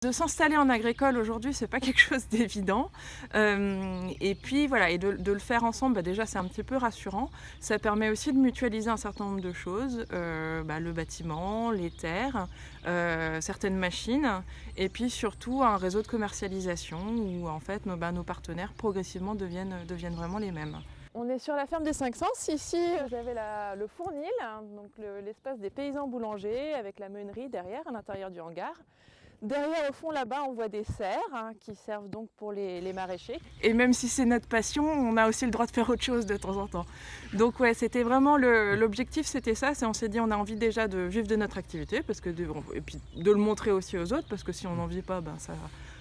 De s'installer en agricole aujourd'hui, c'est pas quelque chose d'évident. Et puis voilà, et de le faire ensemble, déjà c'est un petit peu rassurant. Ça permet aussi de mutualiser un certain nombre de choses, le bâtiment, les terres, certaines machines et puis surtout un réseau de commercialisation où en fait nos partenaires progressivement deviennent vraiment les mêmes. On est sur la ferme des 5 Sens. Ici, vous avez le fournil, donc l'espace des paysans boulangers avec la meunerie derrière, à l'intérieur du hangar. Derrière, au fond, là-bas, on voit des serres qui servent donc pour les maraîchers. Et même si c'est notre passion, on a aussi le droit de faire autre chose de temps en temps. Donc ouais, c'était vraiment l'objectif, c'était ça. On s'est dit, on a envie déjà de vivre de notre activité, et puis de le montrer aussi aux autres, parce que si on n'en vit pas,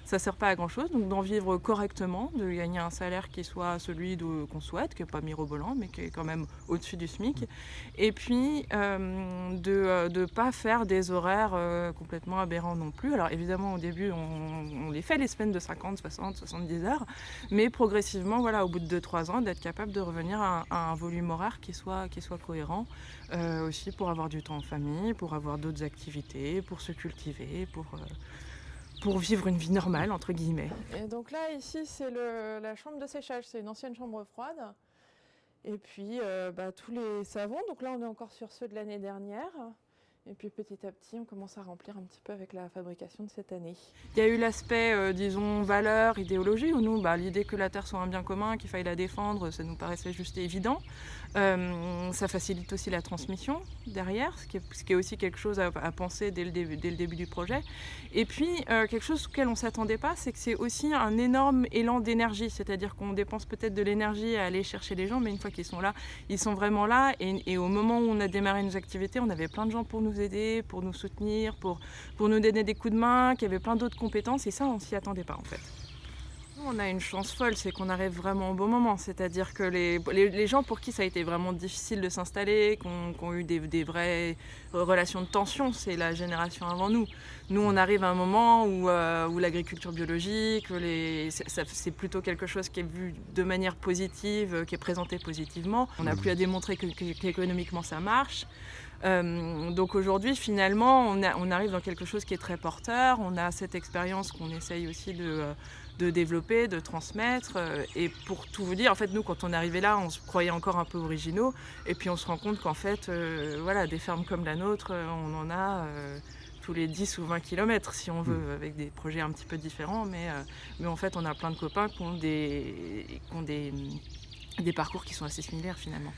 ça sert pas à grand chose. Donc d'en vivre correctement, de gagner un salaire qui soit celui qu'on souhaite, qui n'est pas mirobolant, mais qui est quand même au-dessus du SMIC. Et puis de pas faire des horaires complètement aberrants non plus. Alors évidemment au début on les fait les semaines de 50, 60, 70 heures, mais progressivement voilà, au bout de 2-3 ans d'être capable de revenir à un volume horaire qui soit cohérent, aussi pour avoir du temps en famille, pour avoir d'autres activités, pour se cultiver, pour vivre une vie normale entre guillemets. Et donc là ici c'est la chambre de séchage, c'est une ancienne chambre froide. Et puis tous les savons, donc là on est encore sur ceux de l'année dernière. Et puis petit à petit on commence à remplir un petit peu avec la fabrication de cette année. Il y a eu l'aspect, disons, valeur, idéologie, où nous, l'idée que la Terre soit un bien commun, qu'il faille la défendre, ça nous paraissait juste évident. Ça facilite aussi la transmission derrière, ce qui est aussi quelque chose à penser dès le début du projet. Et puis quelque chose auquel on ne s'attendait pas, c'est que c'est aussi un énorme élan d'énergie, c'est-à-dire qu'on dépense peut-être de l'énergie à aller chercher les gens, mais une fois qu'ils sont là, ils sont vraiment là. Et au moment où on a démarré nos activités, on avait plein de gens pour nous aider, pour nous soutenir, pour nous donner des coups de main, qui avaient plein d'autres compétences, et ça on s'y attendait pas en fait. On a une chance folle, c'est qu'on arrive vraiment au bon moment, c'est-à-dire que les gens pour qui ça a été vraiment difficile de s'installer, qui ont eu des vraies relations de tension, c'est la génération avant nous. Nous on arrive à un moment où l'agriculture biologique, c'est plutôt quelque chose qui est vu de manière positive, qui est présenté positivement. On n'a plus à démontrer qu'économiquement ça marche. Donc aujourd'hui finalement on arrive dans quelque chose qui est très porteur, on a cette expérience qu'on essaye aussi de développer, de transmettre, et pour tout vous dire, en fait nous quand on est arrivé là on se croyait encore un peu originaux et puis on se rend compte qu'en fait des fermes comme la nôtre on en a tous les 10 ou 20 kilomètres si on veut, avec des projets un petit peu différents, mais en fait on a plein de copains qui ont des parcours qui sont assez similaires finalement.